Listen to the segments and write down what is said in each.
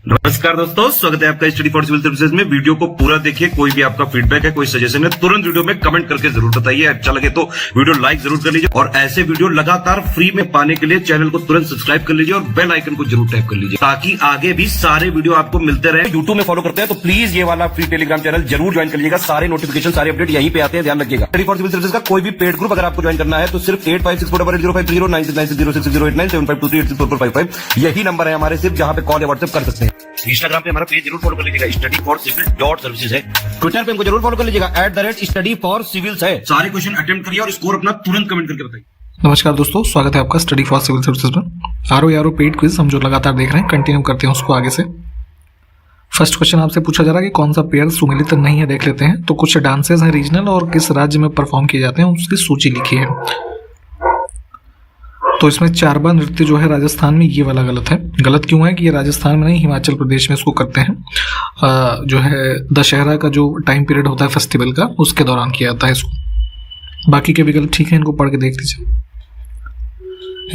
नमस्कार दोस्तों, स्वागत है आपका स्टडी फॉर सिविल सर्विसेज में। वीडियो को पूरा देखिए। कोई भी आपका फीडबैक है, कोई सजेशन है, तुरंत वीडियो में कमेंट करके जरूर बताइए। अच्छा लगे तो वीडियो लाइक जरूर कर लीजिए और ऐसे वीडियो लगातार फ्री में पाने के लिए चैनल को तुरंत सब्सक्राइब कर लीजिए और बेल आइकन को जरूर टैप कर लीजिए ताकि आगे भी सारे वीडियो आपको मिलते रहे। यूट्यूब में फॉलो करते हैं तो प्लीज ये वाला फ्री टेलीग्राम चैनल जरूर ज्वाइन कर लीजिएगा। सारे नोटिफिकेशन, सारे अपडेट यहीं पे आते हैं, ध्यान रखिएगा। स्टडी फॉर सिविल सर्विसेज का कोई भी पेड ग्रुप अगर आपको ज्वाइन करना है तो सिर्फ 85648056060609797523864455 यही नंबर है हमारे, सिर्फ जहां पे कॉल या व्हाट्सएप कर सकते हैं। इंस्टाग्राम पे हमारा पेज जरूर फॉलो कर लीजिएगा, स्टडी फॉर सिविल .सर्विसेज है। ट्विटर पे हमको जरूर फॉलो कर लीजिएगा, @study for civils है। सारे क्वेश्चन अटेम्प्ट करिए और स्कोर अपना तुरंत कमेंट करके बताइए। नमस्कार दोस्तों, स्वागत है आपका स्टडी फॉर सिविल सर्विसेज में। आरओ पेड क्विज हम जो लगातार देख रहे हैं, कंटिन्यू करते हैं उसको आगे से। फर्स्ट क्वेश्चन आपसे पूछा जा रहा है कि कौन सा पेयर सुमेलित नहीं है, देख लेते हैं। तो कुछ डांसेस हैं रीजनल और किस राज्य में परफॉर्म किए जाते हैं उसकी सूची लिखी है। तो इसमें चारबा नृत्य जो है राजस्थान में, ये वाला गलत है। गलत क्यों है कि ये राजस्थान में नहीं, हिमाचल प्रदेश में इसको करते हैं। जो है दशहरा का जो टाइम पीरियड होता है फेस्टिवल का, उसके दौरान किया जाता है इसको। बाकी के विकल्प ठीक है, इनको पढ़ के देख लीजिए।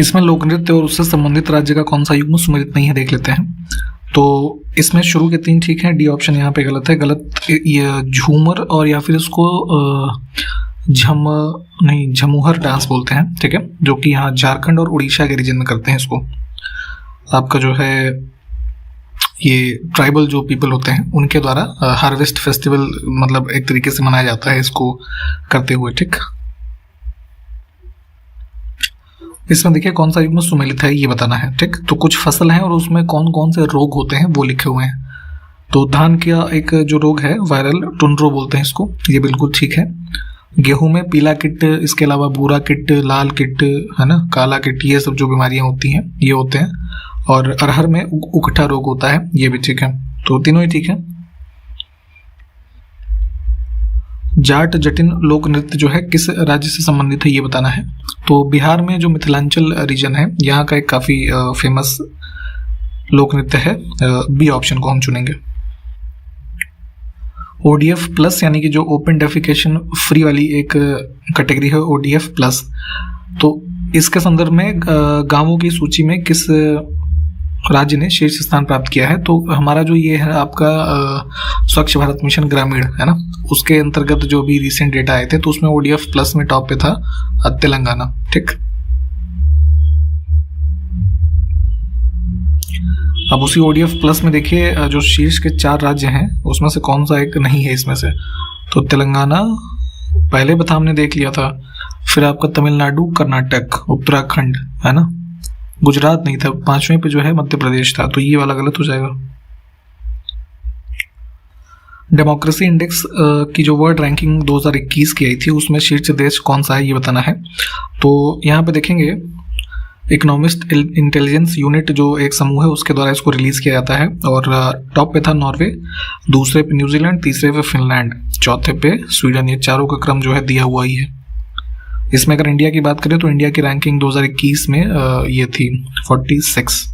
इसमें लोक नृत्य और उससे संबंधित राज्य का कौन सा युग्म सुमेलित नहीं है, देख लेते हैं। तो इसमें शुरू के 3 ठीक है, डी ऑप्शन यहाँ पे गलत है। गलत ये झूमर और या फिर इसको झमुहर डांस बोलते हैं, ठीक है, जो कि यहाँ झारखंड और उड़ीसा के रीजन में करते हैं इसको। आपका जो है ये ट्राइबल जो पीपल होते हैं उनके द्वारा हार्वेस्ट फेस्टिवल मतलब एक तरीके से मनाया जाता है इसको करते हुए, ठीक। इसमें देखिए कौन सा युग्म सुमेलित है ये बताना है, ठीक। तो कुछ फसल हैं और उसमें कौन कौन से रोग होते हैं वो लिखे हुए हैं। तो धान का एक जो रोग है वायरल टुंड्रो बोलते हैं इसको, ये बिल्कुल ठीक है। गेहूं में पीला किट, इसके अलावा भूरा किट, लाल किट, है ना, काला किट, ये सब जो बीमारियां होती हैं ये होते हैं। और अरहर में उकठा रोग होता है, ये भी ठीक है। तो तीनों ही ठीक है। जाट जटिन लोक नृत्य जो है किस राज्य से संबंधित है ये बताना है। तो बिहार में जो मिथिलांचल रीजन है, यहाँ का एक काफी फेमस लोक नृत्य है। बी ऑप्शन को हम चुनेंगे। ODF प्लस यानी कि जो ओपन डेफिकेशन फ्री वाली एक कैटेगरी है ODF प्लस, तो इसके संदर्भ में गांवों की सूची में किस राज्य ने शीर्ष स्थान प्राप्त किया है। तो हमारा जो ये है आपका स्वच्छ भारत मिशन ग्रामीण है ना, उसके अंतर्गत जो भी रिसेंट डेटा आए थे तो उसमें ODF प्लस में टॉप पे था तेलंगाना, ठीक। अब उसी ODF प्लस में देखिए जो शीर्ष के 4 राज्य हैं उसमें से कौन सा एक नहीं है इसमें से। तो तेलंगाना पहले बता हमने देख लिया था, फिर आपका तमिलनाडु, कर्नाटक, उत्तराखंड, है ना, गुजरात नहीं था, 5वें पे जो है मध्य प्रदेश था। तो ये वाला गलत हो जाएगा। डेमोक्रेसी इंडेक्स की जो वर्ल्ड रैंकिंग 2021 की आई थी उसमें शीर्ष देश कौन सा है ये बताना है। तो यहाँ पे देखेंगे इकोनॉमिस्ट इंटेलिजेंस यूनिट जो एक समूह है उसके द्वारा इसको रिलीज किया जाता है। और टॉप पे था नॉर्वे, दूसरे पे न्यूजीलैंड, तीसरे पे फिनलैंड, चौथे पे स्वीडन। ये चारों का क्रम जो है दिया हुआ ही है। इसमें अगर इंडिया की बात करें तो इंडिया की रैंकिंग 2021 में ये थी 46।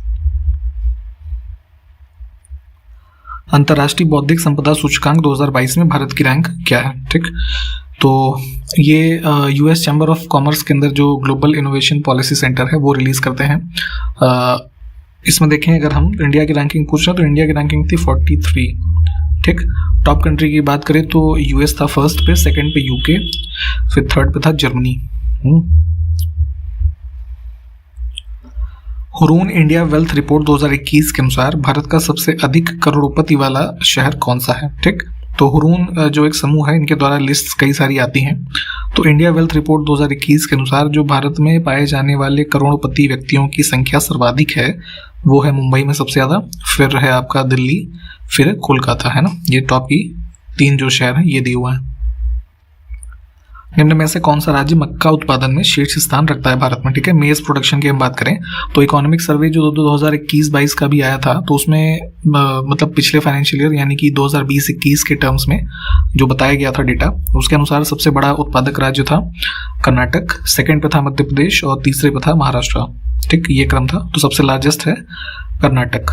अंतर्राष्ट्रीय बौद्धिक संपदा सूचकांक 2022 में भारत की रैंक क्या है, ठीक। तो ये US चैम्बर ऑफ कॉमर्स के अंदर जो ग्लोबल इनोवेशन पॉलिसी सेंटर है वो रिलीज करते हैं। इसमें देखें अगर हम इंडिया की रैंकिंग पूछ रहे हैं तो इंडिया की रैंकिंग थी 43, ठीक। टॉप कंट्री की बात करें तो US था फर्स्ट पे, सेकंड पे UK, फिर थर्ड पे था Germany. Hurun India wealth report 2021 के अनुसार भारत का सबसे अधिक करोड़पति वाला शहर कौन सा है, ठीक। तो हुरून जो एक समूह है इनके द्वारा लिस्ट कई सारी आती हैं। तो इंडिया वेल्थ रिपोर्ट 2021 के अनुसार जो भारत में पाए जाने वाले करोड़पति व्यक्तियों की संख्या सर्वाधिक है वो है मुंबई में सबसे ज़्यादा, फिर है आपका दिल्ली, फिर कोलकाता, है ना। ये टॉप की 3 जो शहर हैं ये दिए हुए हैं। निम्न में से कौन सा राज्य मक्का उत्पादन में शीर्ष स्थान रखता है भारत में, ठीक है। मेज प्रोडक्शन की हम बात करें तो इकोनॉमिक सर्वे जो 2021-22 का भी आया था तो उसमें मतलब पिछले फाइनेंशियल ईयर यानी कि 2020-21 के टर्म्स में जो बताया गया था डेटा, उसके अनुसार सबसे बड़ा उत्पादक राज्य था कर्नाटक, सेकंड पे था मध्य प्रदेश और तीसरे पे था महाराष्ट्र, ठीक। ये क्रम था। तो सबसे लार्जेस्ट है कर्नाटक।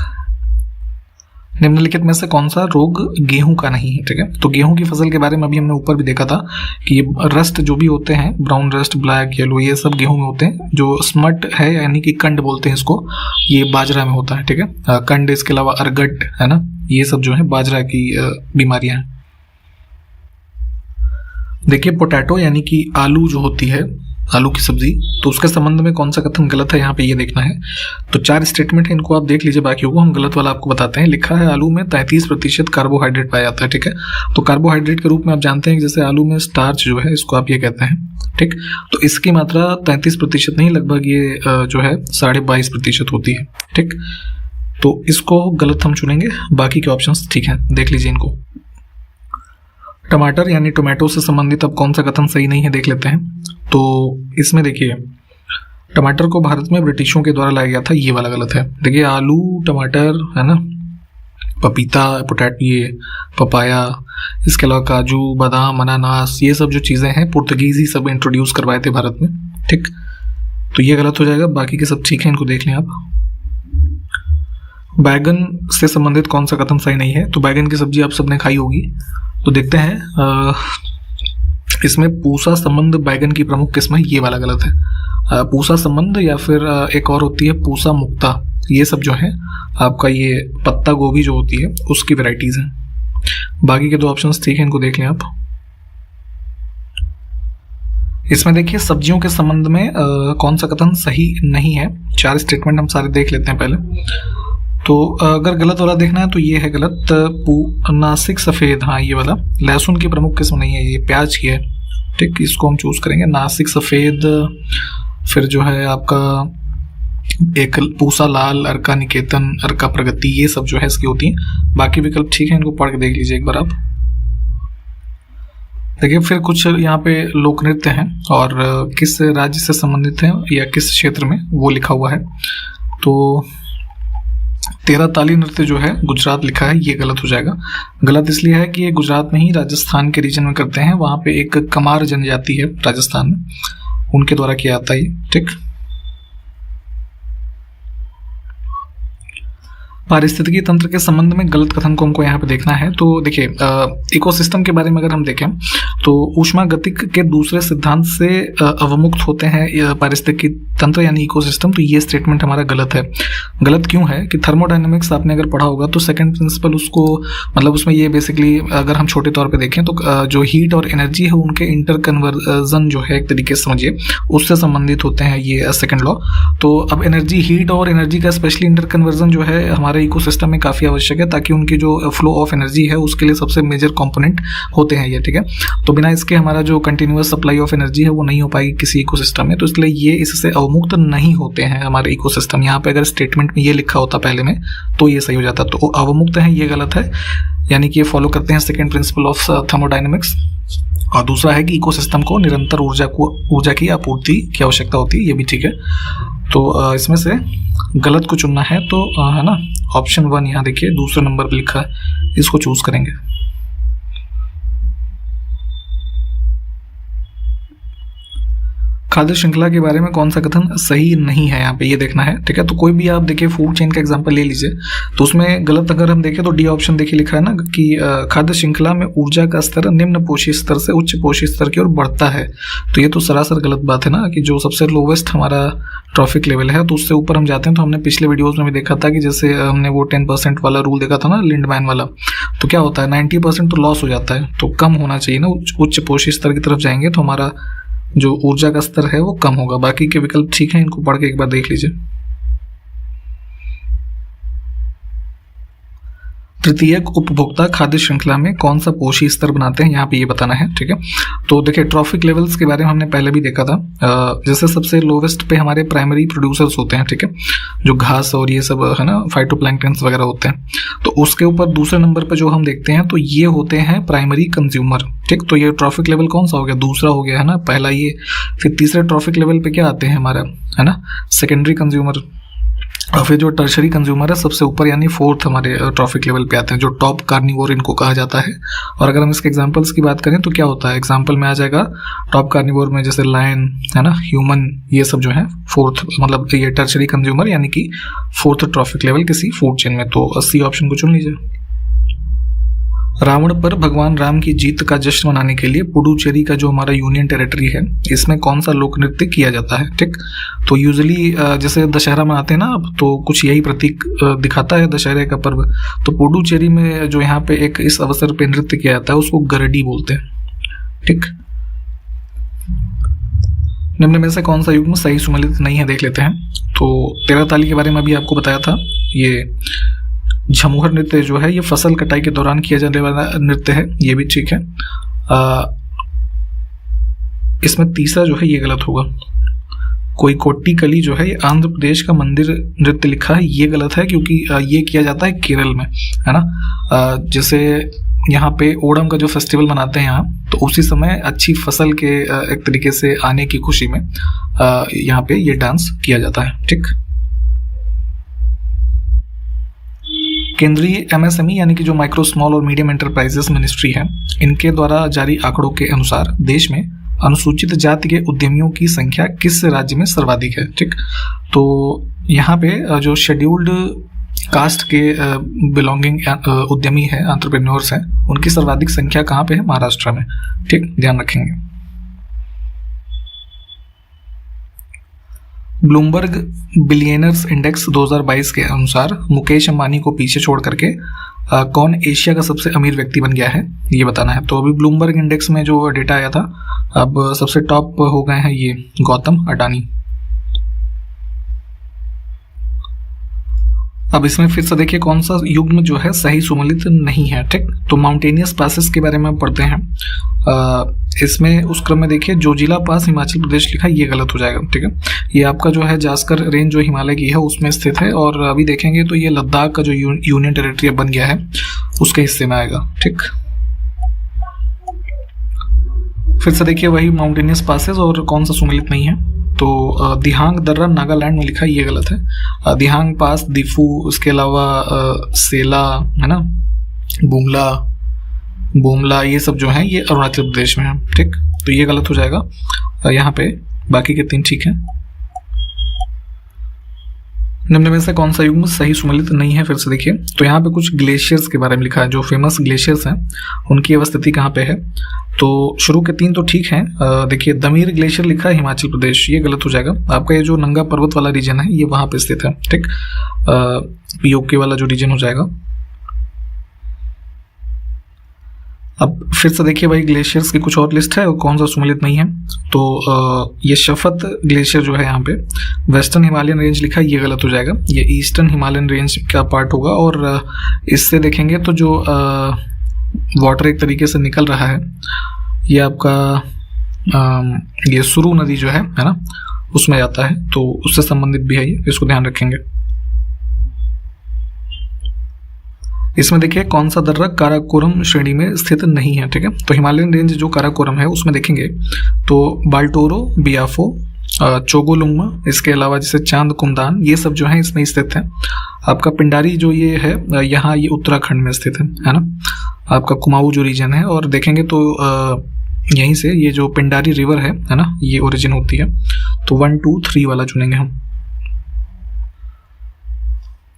निम्नलिखित में से कौन सा रोग गेहूं का नहीं है? ठीक है, तो गेहूं की फसल के बारे में अभी हमने ऊपर भी देखा था कि ये रस्ट जो भी होते हैं, ब्राउन रस्ट, ब्लैक, येलो, ये सब गेहूं में होते हैं। जो स्मट है यानी कि कंड बोलते हैं इसको, ये बाजरा में होता है। ठीक है, कंड, इसके अलावा अर्गट है ना, ये सब जो है बाजरा की बीमारियां हैं। देखिए पोटैटो यानी कि आलू जो होती है, आलू की सब्जी, तो उसके संबंध में कौन सा कथन गलत है यहाँ पे ये देखना है। तो 4 स्टेटमेंट है, इनको आप देख लीजिए, बाकियों को हम गलत वाला आपको बताते हैं। लिखा है आलू में 33% कार्बोहाइड्रेट पाया जाता है। ठीक है, तो कार्बोहाइड्रेट के रूप में आप जानते हैं कि जैसे आलू में स्टार्च जो है इसको आप ये कहते हैं। ठीक, तो इसकी मात्रा 33% नहीं, लगभग ये जो है 22.5% होती है। ठीक, तो इसको गलत हम चुनेंगे, बाकी के ऑप्शंस ठीक है, देख लीजिए इनको। टमाटर यानी टोमेटो से संबंधित अब कौन सा कथन सही नहीं है देख लेते हैं। तो इसमें देखिए टमाटर को भारत में ब्रिटिशों के द्वारा लाया गया था, ये वाला गलत है। देखिए आलू, टमाटर है ना, पपीता, पोटैटो, ये पपाया, इसके अलावा काजू, बादाम, अनानास, ये सब जो चीज़ें हैं पुर्तगीज ही सब इंट्रोड्यूस करवाए थे भारत में। ठीक, तो ये गलत हो जाएगा, बाकी के सब ठीक है, इनको देख लें आप। बैगन से संबंधित कौन सा कथन सही नहीं है? तो बैगन की सब्जी आप सबने खाई होगी, तो देखते हैं इसमें पूसा संबंध बैगन की प्रमुख किस्म है, ये वाला गलत है। पूसा संबंध या फिर एक और होती है पूसा मुक्ता, ये सब जो है आपका ये पत्ता गोभी जो होती है उसकी वैरायटीज हैं। बाकी के 2 ऑप्शंस ठीक है, इनको देख लें आप। इसमें देखिए सब्जियों के संबंध में कौन सा कथन सही नहीं है। 4 स्टेटमेंट हम सारे देख लेते हैं पहले। तो अगर गलत वाला देखना है तो ये है गलत, नासिक सफ़ेद, हाँ ये वाला लहसुन की प्रमुख किस्म नहीं है, ये प्याज की है। ठीक, इसको हम चूज़ करेंगे, नासिक सफ़ेद। फिर जो है आपका एक पूसा लाल, अर्का निकेतन, अर्का प्रगति, ये सब जो है इसकी होती हैं। बाकी विकल्प ठीक है, इनको पढ़ के देख लीजिए एक बार आप। देखिए फिर कुछ यहाँ पे लोक नृत्य हैं और किस राज्य से संबंधित हैं या किस क्षेत्र में वो लिखा हुआ है। तो 13 ताली नृत्य जो है गुजरात लिखा है, ये गलत हो जाएगा। गलत इसलिए है कि ये गुजरात में ही राजस्थान के रीजन में करते हैं, वहाँ पे एक कमार जनजाति है राजस्थान में, उनके द्वारा किया जाता है ये। ठीक, पारिस्थितिकी तंत्र के संबंध में गलत कथन को हमको यहाँ पे देखना है। तो देखिए इकोसिस्टम के बारे में अगर हम देखें तो ऊष्मागतिक के दूसरे सिद्धांत से अवमुक्त होते हैं पारिस्थितिकी तंत्र यानी इकोसिस्टम, तो ये स्टेटमेंट हमारा गलत है। गलत क्यों है कि थर्मोडायनेमिक्स आपने अगर पढ़ा होगा तो सेकंड प्रिंसिपल उसको, मतलब उसमें ये बेसिकली अगर हम छोटे तौर पे देखें तो जो हीट और एनर्जी है उनके इंटर कन्वर्जन जो है एक तरीके से समझिए उससे संबंधित होते हैं ये सेकंड लॉ। तो अब एनर्जी, हीट और एनर्जी का स्पेशली इंटर कन्वर्जन जो है हमारे इकोसिस्टम में काफ़ी आवश्यक है, ताकि उनकी जो फ्लो ऑफ एनर्जी है उसके लिए सबसे मेजर कंपोनेंट होते हैं ये। ठीक है, तो बिना इसके हमारा जो कंटिन्यूअस सप्लाई ऑफ एनर्जी है वो नहीं हो पाएगी किसी इकोसिस्टम में, तो इसलिए ये इससे अवमुक्त नहीं होते हैं हमारे इकोसिस्टम। यहाँ पे अगर स्टेटमेंट में ये लिखा होता पहले में तो ये सही हो जाता, तो अवमुक्त है ये गलत है, यानी कि ये फॉलो करते हैं सेकेंड प्रिंसिपल ऑफ थर्मोडायनेमिक्स। और दूसरा है कि इकोसिस्टम को निरंतर ऊर्जा की आपूर्ति की आवश्यकता होती है, ये भी ठीक है। तो इसमें से गलत को चुनना है तो है ना, ऑप्शन 1 यहाँ देखिए दूसरे नंबर पर लिखा है, इसको चूज करेंगे। खाद्य श्रृंखला के बारे में कौन सा कथन सही नहीं है यहाँ पे ये देखना है। ठीक है, तो कोई भी आप देखिए फूड चेन का एग्जांपल ले लीजिए, तो उसमें गलत अगर हम देखें तो डी ऑप्शन देखिए लिखा है ना कि खाद्य श्रृंखला में ऊर्जा का स्तर निम्न पोषी स्तर से उच्च पोषी स्तर की ओर बढ़ता है। तो ये तो सरासर गलत बात है ना, कि जो सबसे लोवेस्ट हमारा ट्रॉफिक लेवल है तो उससे ऊपर हम जाते हैं। तो हमने पिछले वीडियोज में भी देखा था कि जैसे हमने वो 10% वाला रूल देखा था ना, लिंडमैन वाला, तो क्या होता है 90% तो लॉस हो जाता है, तो कम होना चाहिए ना, उच्च पोषी स्तर की तरफ जाएंगे तो हमारा जो ऊर्जा का स्तर है वो कम होगा। बाकी के विकल्प ठीक है, इनको पढ़ के एक बार देख लीजिए। तृतीयक उपभोक्ता खाद्य श्रृंखला में कौन सा पोषी स्तर बनाते हैं यहाँ पे ये बताना है। ठीक है, तो देखिए ट्रॉफिक लेवल्स के बारे में हमने पहले भी देखा था। जैसे सबसे लोवेस्ट पे हमारे प्राइमरी प्रोड्यूसर्स होते हैं, ठीक है, जो घास और ये सब है ना, फाइटोप्लैंक्टन्स वगैरह होते हैं। तो उसके ऊपर दूसरे नंबर पे जो हम देखते हैं तो ये होते हैं प्राइमरी कंज्यूमर। ठीक, तो ये ट्रॉफिक लेवल कौन सा हो गया, दूसरा हो गया है ना, पहला ये। फिर तीसरे ट्रॉफिक लेवल पे क्या आते हैं हमारा, है ना, सेकेंडरी कंज्यूमर। और फिर जो टर्शरी कंज्यूमर है सबसे ऊपर यानी फोर्थ हमारे ट्रॉफिक लेवल पे आते हैं, जो टॉप कार्निवोर इनको कहा जाता है। और अगर हम इसके एग्जांपल्स की बात करें तो क्या होता है, एग्जांपल में आ जाएगा टॉप कार्निवोर में जैसे लायन है ना, ह्यूमन, ये सब जो है फोर्थ, मतलब ये टर्शरी कंज्यूमर यानी कि फोर्थ ट्रॉफिक लेवल किसी फूड चेन में। तो सी ऑप्शन को चुन लीजिए। रावण पर भगवान राम की जीत का जश्न मनाने के लिए पुडुचेरी का जो हमारा यूनियन टेरिटरी है, इसमें कौन सा लोक नृत्य किया जाता है, ठीक। तो यूजुअली जैसे दशहरा मनाते हैं ना, तो कुछ यही प्रतीक दिखाता है दशहरे का पर्व। तो पुडुचेरी में जो यहाँ पे एक इस अवसर पे नृत्य किया जाता है उसको गरडी बोलते हैं, ठीक। निम्न में से कौन सा युग्म सही सुमेलित नहीं है, देख लेते हैं। तो 13 ताली के बारे में अभी आपको बताया था। ये झमुहर नृत्य जो है ये फसल कटाई के दौरान किया जाने वाला नृत्य है, ये भी ठीक है। इसमें तीसरा जो है ये गलत होगा। कोई कोट्टी कली जो है ये आंध्र प्रदेश का मंदिर नृत्य लिखा है, ये गलत है क्योंकि ये किया जाता है केरल में, है ना। जैसे यहाँ पे ओणम का जो फेस्टिवल मनाते हैं यहाँ, तो उसी समय अच्छी फसल के एक तरीके से आने की खुशी में यहाँ पे ये डांस किया जाता है, ठीक। केंद्रीय एमएसएमई यानी कि जो माइक्रो स्मॉल और मीडियम एंटरप्राइजेस मिनिस्ट्री है, इनके द्वारा जारी आंकड़ों के अनुसार देश में अनुसूचित जाति के उद्यमियों की संख्या किस राज्य में सर्वाधिक है, ठीक। तो यहाँ पे जो शेड्यूल्ड कास्ट के बिलोंगिंग उद्यमी है, एंटरप्रेन्योर्स हैं, उनकी सर्वाधिक संख्या कहाँ पे है, महाराष्ट्र में, ठीक, ध्यान रखेंगे। ब्लूमबर्ग बिलियनर्स इंडेक्स 2022 के अनुसार मुकेश अंबानी को पीछे छोड़ करके कौन एशिया का सबसे अमीर व्यक्ति बन गया है, ये बताना है। तो अभी ब्लूमबर्ग इंडेक्स में जो डेटा आया था, अब सबसे टॉप हो गए हैं ये गौतम अडानी। अब इसमें फिर से देखिए कौन सा युग्म जो है सही सुमेलित नहीं है, ठीक। तो माउंटेनियस पासेस के बारे में पढ़ते हैं। इसमें उस क्रम में देखिए जोजिला पास हिमाचल प्रदेश लिखा, ये गलत हो जाएगा, ठीक है। ये आपका जो है जास्कर रेंज जो हिमालय की है उसमें स्थित है, और अभी देखेंगे तो ये लद्दाख का जो यूनियन टेरिटरी बन गया है उसके हिस्से में आएगा, ठीक। फिर से देखिए वही माउंटेनियस पासेस और कौन सा सुमेलित नहीं है। तो दिहांग दर्रा नागालैंड में लिखा है, ये गलत है। दिहांग पास, दिफू, उसके अलावा सेला, है ना, बोमला, ये सब जो है ये अरुणाचल प्रदेश में है, ठीक। तो ये गलत हो जाएगा यहाँ पे, बाकी के 3 ठीक है। निम्न में से कौन सा युग्म सही सुमेलित नहीं है, फिर से देखिए। तो यहाँ पे कुछ ग्लेशियर्स के बारे में लिखा है, जो फेमस ग्लेशियर्स हैं उनकी अवस्थिति कहाँ पे है। तो शुरू के 3 तो ठीक हैं। देखिए दमीर ग्लेशियर लिखा है हिमाचल प्रदेश, ये गलत हो जाएगा। आपका ये जो नंगा पर्वत वाला रीजन है ये वहाँ पे स्थित है, ठीक। पीओके वाला जो रीजन हो जाएगा। अब फिर से देखिए भाई ग्लेशियर्स की कुछ और लिस्ट है और कौन सा सुमेलित नहीं है। तो ये शफत ग्लेशियर जो है यहाँ पे वेस्टर्न हिमालयन रेंज लिखा है, ये गलत हो जाएगा। ये ईस्टर्न हिमालयन रेंज का पार्ट होगा, और इससे देखेंगे तो जो वाटर एक तरीके से निकल रहा है ये आपका ये सुरू नदी जो है ना, उसमें जाता है, तो उससे संबंधित भी है ये, इसको ध्यान रखेंगे। इसमें देखिए कौन सा दर्रा काराकोरम श्रेणी में स्थित नहीं है, ठीक है। तो हिमालयन रेंज जो काराकोरम है उसमें देखेंगे तो बाल्टोरो, बियाफो, चोगोलुंगमा, इसके अलावा जैसे चांद कुमदान, ये सब जो है इसमें स्थित है। आपका पिंडारी जो ये है यहाँ ये उत्तराखंड में स्थित है ना। आपका कुमाऊं जो रीजन है, और देखेंगे तो यहीं से ये जो पिंडारी रिवर है ना, ये ओरिजिन होती है। तो 1, 2, 3 वाला चुनेंगे हम।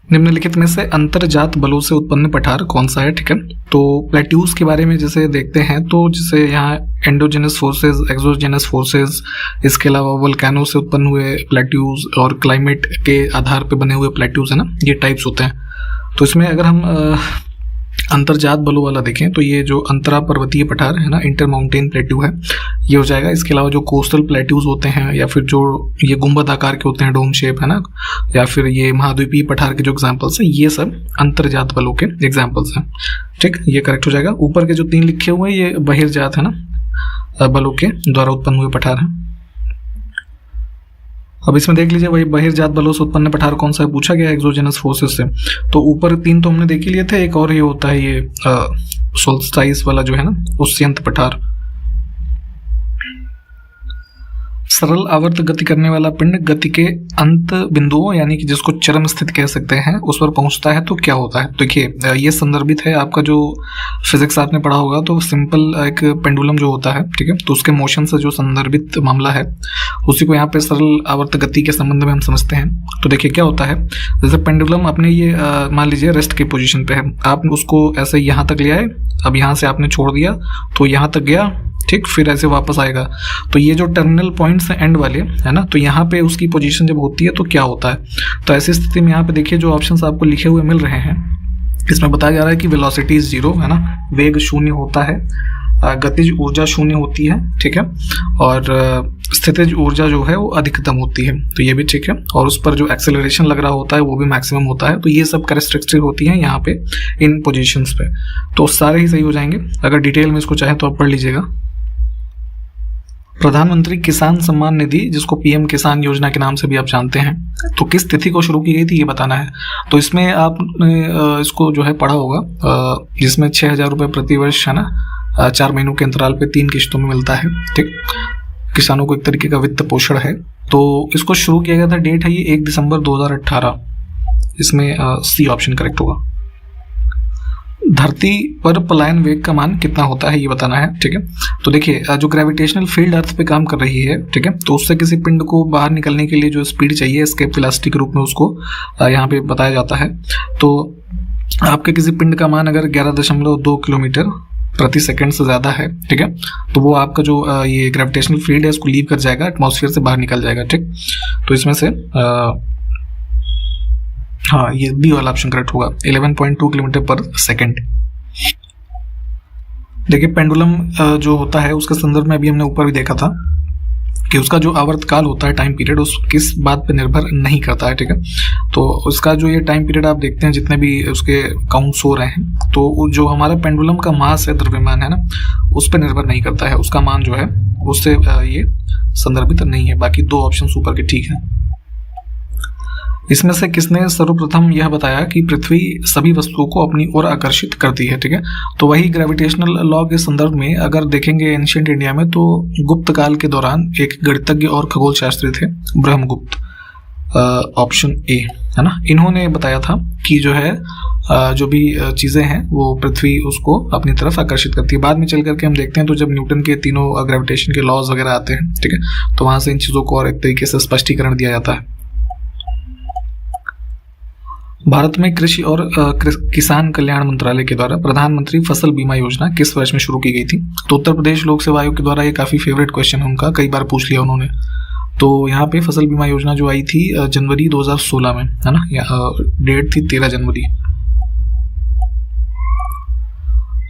निम्नलिखित में से अंतरजात बलों से उत्पन्न पठार कौन सा है, ठीक है। तो प्लेट्यूज के बारे में जैसे देखते हैं तो जैसे यहाँ एंडोजेनस फोर्सेस, एक्सोजेनस फोर्सेस, इसके अलावा वोल्केनो से उत्पन्न हुए प्लेट्यूज और क्लाइमेट के आधार पर बने हुए प्लेट्यूज है ना, ये टाइप्स होते हैं। तो इसमें अगर हम अंतरजात बलों वाला देखें तो ये जो अंतरा पर्वतीय पठार है ना, इंटर माउंटेन प्लेट्यू है, ये हो जाएगा। इसके अलावा जो कोस्टल प्लेट्यूज होते हैं या फिर जो ये गुंबद आकार के होते हैं, डोम शेप है ना, या फिर ये महाद्वीपीय पठार के जो एग्जांपल्स हैं, ये सब अंतरजात बलों के एग्जांपल्स हैं, ठीक। ये करेक्ट हो जाएगा। ऊपर के जो 3 लिखे हुए हैं ये बहिर्जात है ना, बलों के द्वारा उत्पन्न हुए पठार हैं। अब इसमें देख लीजिए वही बहिर्जात बलों से उत्पन्न पठार कौन सा है, पूछा गया एक्सोजेनस फोर्सेस से। तो ऊपर 3 तो हमने देख ही लिए थे, एक और ये होता है ये सोल्स्टाइस वाला जो है ना, उस्यंत पठार। सरल आवर्त गति करने वाला पिंड गति के अंत बिंदुओं यानी कि जिसको चरम स्थिति कह सकते हैं उस पर पहुंचता है तो क्या होता है। देखिए ये संदर्भित है आपका जो फिजिक्स आपने पढ़ा होगा, तो सिंपल एक पेंडुलम जो होता है, ठीक है, तो उसके मोशन से जो संदर्भित मामला है उसी को यहाँ पे सरल आवर्त गति के संबंध में हम समझते हैं। तो देखिए क्या होता है, जैसे पेंडुलम अपने ये मान लीजिए रेस्ट की पोजीशन पे है, आप उसको ऐसे यहाँ तक ले आए, अब यहाँ से आपने छोड़ दिया तो यहाँ तक गया, ठीक, फिर ऐसे वापस आएगा। तो ये जो टर्मिनल पॉइंट्स हैं एंड वाले, है ना, तो यहाँ पे उसकी पोजीशन जब होती है तो क्या होता है। तो ऐसी स्थिति में यहाँ पे देखिए जो ऑप्शंस आपको लिखे हुए मिल रहे हैं, इसमें बताया जा रहा है कि वेलोसिटी 0, है ना, वेग 0 होता है, गतिज ऊर्जा 0 होती है, ठीक है, और स्थितिज ऊर्जा जो है वो अधिकतम होती है, तो ये भी ठीक है, और उस पर जो एक्सेलरेशन लग रहा होता है वो भी मैक्सिमम होता है। तो ये सब कैरेक्टरिस्टिक होती हैं यहाँ पे इन पोजीशंस पे, तो सारे ही सही हो जाएंगे। अगर डिटेल में इसको चाहे तो आप पढ़ लीजिएगा। प्रधानमंत्री किसान सम्मान निधि, जिसको पीएम किसान योजना के नाम से भी आप जानते हैं, तो किस तिथि को शुरू की गई थी ये बताना है। तो इसमें आपने इसको जो है पढ़ा होगा, जिसमें 6,000 रुपये प्रति वर्ष, है ना, 4 महीनों के अंतराल पे 3 किश्तों में मिलता है, ठीक, किसानों को एक तरीके का वित्त पोषण है। तो इसको शुरू किया गया था, डेट है ये 1 दिसंबर 2018, इसमें सी ऑप्शन करेक्ट होगा। धरती पर पलायन वेग का मान कितना होता है ये बताना है, ठीक है। तो देखिए जो ग्रेविटेशनल फील्ड अर्थ पे काम कर रही है, ठीक है, तो उससे किसी पिंड को बाहर निकलने के लिए जो स्पीड चाहिए एस्केप वेलोसिटी के रूप में उसको यहाँ पे बताया जाता है। तो आपके किसी पिंड का मान अगर 11.2 किलोमीटर प्रति सेकंड से ज़्यादा है, ठीक है, तो वो आपका जो ये ग्रेविटेशनल फील्ड है उसको लीव कर जाएगा, एटमॉस्फेयर से बाहर निकल जाएगा, ठीक। तो इसमें से हाँ ये बी वाला ऑप्शन करेक्ट होगा, 11.2 किलोमीटर पर सेकंड। देखिए पेंडुलम जो होता है उसके संदर्भ में अभी हमने ऊपर भी देखा था कि उसका जो आवर्तकाल होता है, टाइम पीरियड, उस किस बात पे निर्भर नहीं करता है, ठीक है। तो उसका जो ये टाइम पीरियड आप देखते हैं जितने भी उसके काउंट्स हो रहे हैं, तो जो हमारा पेंडुलम का मास है, द्रव्यमान है ना, उस पर निर्भर नहीं करता है, उसका मान जो है उससे ये संदर्भित नहीं है। बाकी 2 ऑप्शन ऊपर के ठीक है। इसमें से किसने सर्वप्रथम यह बताया कि पृथ्वी सभी वस्तुओं को अपनी ओर आकर्षित करती है, ठीक है। तो वही ग्रेविटेशनल लॉ के संदर्भ में अगर देखेंगे एंशिएंट इंडिया में, तो गुप्त काल के दौरान एक गणितज्ञ और खगोल शास्त्री थे, ब्रह्मगुप्त, ऑप्शन ए, है ना, इन्होंने बताया था कि जो है जो भी चीज़ें हैं वो पृथ्वी उसको अपनी तरफ आकर्षित करती है। बाद में चल करके हम देखते हैं तो जब न्यूटन के तीनों ग्रेविटेशन के लॉज वगैरह आते हैं, ठीक है, तो वहाँ से इन चीज़ों को और एक तरीके से स्पष्टीकरण दिया जाता है। भारत में कृषि और किसान कल्याण मंत्रालय के द्वारा प्रधानमंत्री फसल बीमा योजना किस वर्ष में शुरू की गई थी। तो उत्तर प्रदेश लोक सेवा आयोग के द्वारा ये काफ़ी फेवरेट क्वेश्चन है उनका, कई बार पूछ लिया उन्होंने। तो यहाँ पे फसल बीमा योजना जो आई थी जनवरी 2016 में, है ना, डेट थी 13 जनवरी।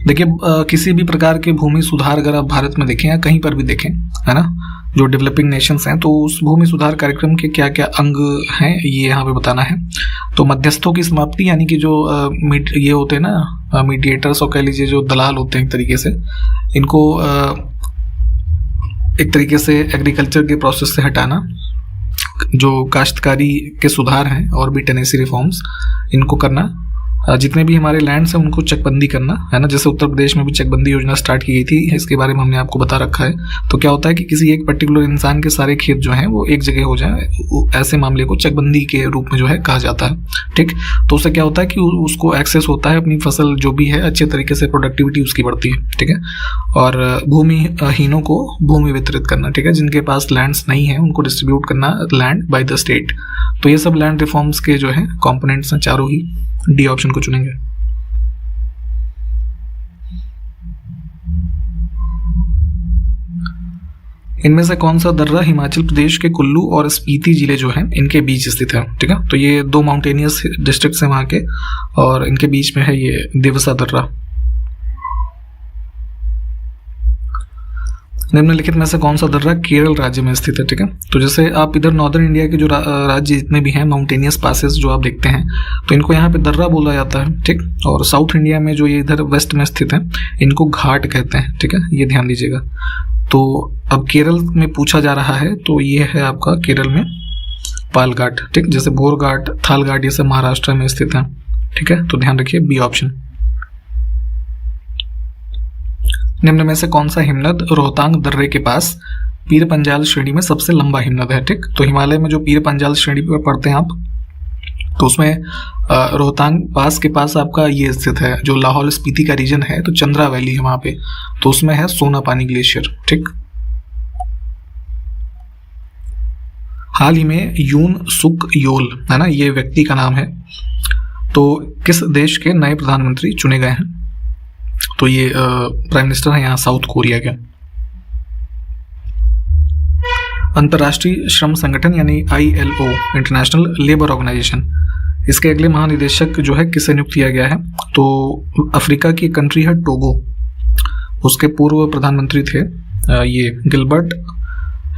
देखिए किसी भी प्रकार के भूमि सुधार अगर आप भारत में देखें या कहीं पर भी देखें, है ना, जो डेवलपिंग नेशंस हैं, तो उस भूमि सुधार कार्यक्रम के क्या क्या अंग हैं ये यहाँ पे बताना है। तो मध्यस्थों की समाप्ति, यानी कि जो ये होते हैं ना मीडिएटर्स, और कह लीजिए जो दलाल होते हैं एक तरीके से, इनको एक तरीके से एग्रीकल्चर के प्रोसेस से हटाना, जो काश्तकारी के सुधार हैं और भी टेनेसी रिफॉर्म्स इनको करना, जितने भी हमारे लैंड्स हैं उनको चकबंदी करना, है ना, जैसे उत्तर प्रदेश में भी चकबंदी योजना स्टार्ट की गई थी, इसके बारे में हमने आपको बता रखा है। तो क्या होता है कि किसी एक पर्टिकुलर इंसान के सारे खेत जो हैं वो एक जगह हो जाए, ऐसे मामले को चकबंदी के रूप में जो है कहा जाता है, ठीक। तो उससे क्या होता है कि उसको एक्सेस होता है, अपनी फसल जो भी है अच्छे तरीके से प्रोडक्टिविटी उसकी बढ़ती है, ठीक है। और भूमिहीनों को भूमि वितरित करना, ठीक है, जिनके पास लैंड्स नहीं है उनको डिस्ट्रीब्यूट करना लैंड बाय द स्टेट। तो ये सब लैंड रिफॉर्म्स के जो है कॉम्पोनेंट्स हैं चारों ही। डी ऑप्शन को चुनेंगे। इनमें से कौन सा दर्रा हिमाचल प्रदेश के कुल्लू और स्पीति जिले जो हैं इनके बीच स्थित है, ठीक है। तो ये 2 माउंटेनियस डिस्ट्रिक्ट्स हैं वहाँ के, और इनके बीच में है ये दिवसा दर्रा। निम्नलिखित में से कौन सा दर्रा केरल राज्य में स्थित है, ठीक है। तो जैसे आप इधर नॉर्दर्न इंडिया के जो राज्य जितने भी हैं माउंटेनियस पासेस जो आप देखते हैं, तो इनको यहाँ पे दर्रा बोला जाता है, ठीक। और साउथ इंडिया में जो ये इधर वेस्ट में स्थित है इनको घाट कहते हैं, ठीक है, ये ध्यान दीजिएगा। तो अब केरल में पूछा जा रहा है, तो ये है आपका केरल में पाल घाट, ठीक। जैसे भोर घाट, थाल घाट ये सब महाराष्ट्र में स्थित है, ठीक है। तो ध्यान रखिए बी ऑप्शन। निम्न में से कौन सा हिमनद रोहतांग दर्रे के पास पीर पंजाल श्रेणी में सबसे लंबा हिमनद है, ठीक। तो हिमालय में जो पीर पंजाल श्रेणी पर पढ़ते हैं आप, तो उसमें रोहतांग पास के पास आपका ये स्थित है, जो लाहौल स्पीति का रीजन है, तो चंद्रा वैली है वहां पे, तो उसमें है सोना पानी ग्लेशियर, ठीक। हाल ही में यून सुक योल है ना, ये व्यक्ति का नाम है, तो किस देश के नए प्रधानमंत्री चुने गए हैं? तो ये प्राइम मिनिस्टर है यहाँ साउथ कोरिया के। अंतर्राष्ट्रीय श्रम संगठन यानी ILO, इंटरनेशनल लेबर ऑर्गेनाइजेशन, इसके अगले महानिदेशक जो है किसे नियुक्त किया गया है? तो अफ्रीका की कंट्री है टोगो, उसके पूर्व प्रधानमंत्री थे ये गिलबर्ट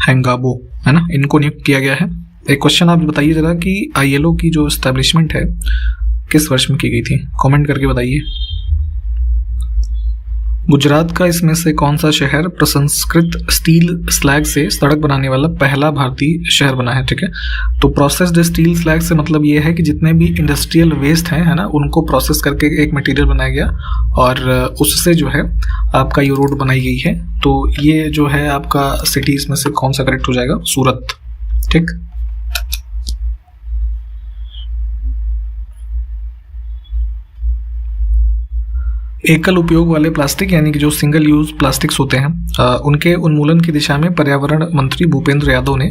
हैंगाबो, है ना, इनको नियुक्त किया गया है। एक क्वेश्चन आप बताइए जरा कि ILO की जो एस्टेब्लिशमेंट है किस वर्ष में की गई थी, कमेंट करके बताइए। गुजरात का इसमें से कौन सा शहर प्रसंस्कृत स्टील स्लैग से सड़क बनाने वाला पहला भारतीय शहर बना है? ठीक है, तो प्रोसेस्ड स्टील स्लैग से मतलब ये है कि जितने भी इंडस्ट्रियल वेस्ट हैं, है ना, उनको प्रोसेस करके एक मटेरियल बनाया गया और उससे जो है आपका ये रोड बनाई गई है। तो ये जो है आपका सिटी इसमें से कौन सा करेक्ट हो जाएगा? सूरत, ठीक। एकल उपयोग वाले प्लास्टिक यानी कि जो सिंगल यूज प्लास्टिक्स होते हैं उनके उन्मूलन की दिशा में पर्यावरण मंत्री भूपेंद्र यादव ने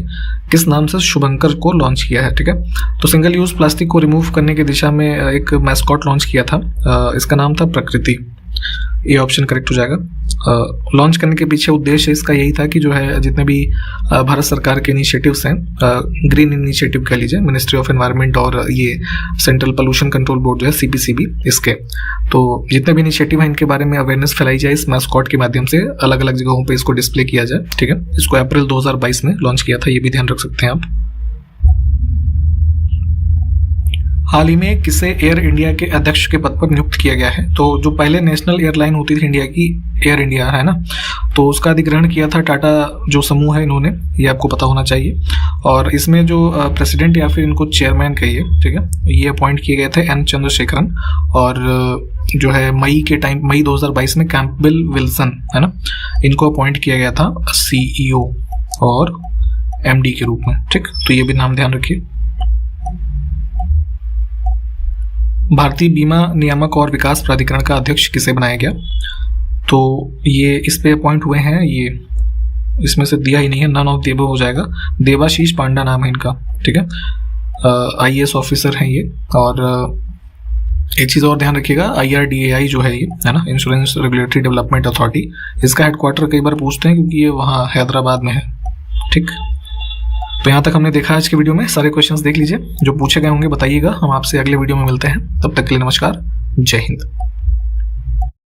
किस नाम से शुभंकर को लॉन्च किया है? ठीक है, तो सिंगल यूज प्लास्टिक को रिमूव करने की दिशा में एक मैस्कॉट लॉन्च किया था, इसका नाम था प्रकृति। ये ऑप्शन करेक्ट हो जाएगा। लॉन्च करने के पीछे उद्देश्य इसका यही था कि जो है जितने भी भारत सरकार के इनिशिएटिव्स हैं, ग्रीन इनिशिएटिव कह लीजिए, मिनिस्ट्री ऑफ एनवायरनमेंट और ये सेंट्रल पोल्यूशन कंट्रोल बोर्ड जो है CPCB, इसके तो जितने भी इनिशिएटिव हैं इनके बारे में अवेयरनेस फैलाई जाए इस मैस्कॉट के माध्यम से, अलग अलग जगहों पे इसको डिस्प्ले किया जाए। ठीक है, इसको अप्रैल 2022 में लॉन्च किया था, ये भी ध्यान रख सकते हैं आप। हाल ही में किसे एयर इंडिया के अध्यक्ष के पद पर नियुक्त किया गया है? तो जो पहले नेशनल एयरलाइन होती थी इंडिया की, एयर इंडिया, है ना, तो उसका अधिग्रहण किया था टाटा जो समूह है इन्होंने, ये आपको पता होना चाहिए। और इसमें जो प्रेसिडेंट या फिर इनको चेयरमैन कहिए, ठीक है, ये अपॉइंट किए गए थे N चंद्रशेखरन, और जो है मई 2022 में कैंपबेल विल्सन, है ना, इनको अपॉइंट किया गया था CEO और MD के रूप में। ठीक, तो ये भी नाम ध्यान रखिए। भारतीय बीमा नियामक और विकास प्राधिकरण का अध्यक्ष किसे बनाया गया? तो ये इस पे अपॉइंट हुए हैं, ये इसमें से दिया ही नहीं है, नन ऑफ देव हो जाएगा, देवाशीष पांडा नाम है इनका। ठीक है, IAS ऑफिसर हैं ये। और एक चीज़ और ध्यान रखिएगा, IRDAI जो है ये, है ना, इंश्योरेंस रेगुलेटरी डेवलपमेंट अथॉरिटी, इसका हेडक्वार्टर कई बार पूछते हैं क्योंकि ये वहाँ हैदराबाद में है। ठीक, तो यहाँ तक हमने देखा आज के वीडियो में, सारे क्वेश्चंस देख लीजिए, जो पूछे गए होंगे बताइएगा। हम आपसे अगले वीडियो में मिलते हैं, तब तक के लिए नमस्कार, जय हिंद।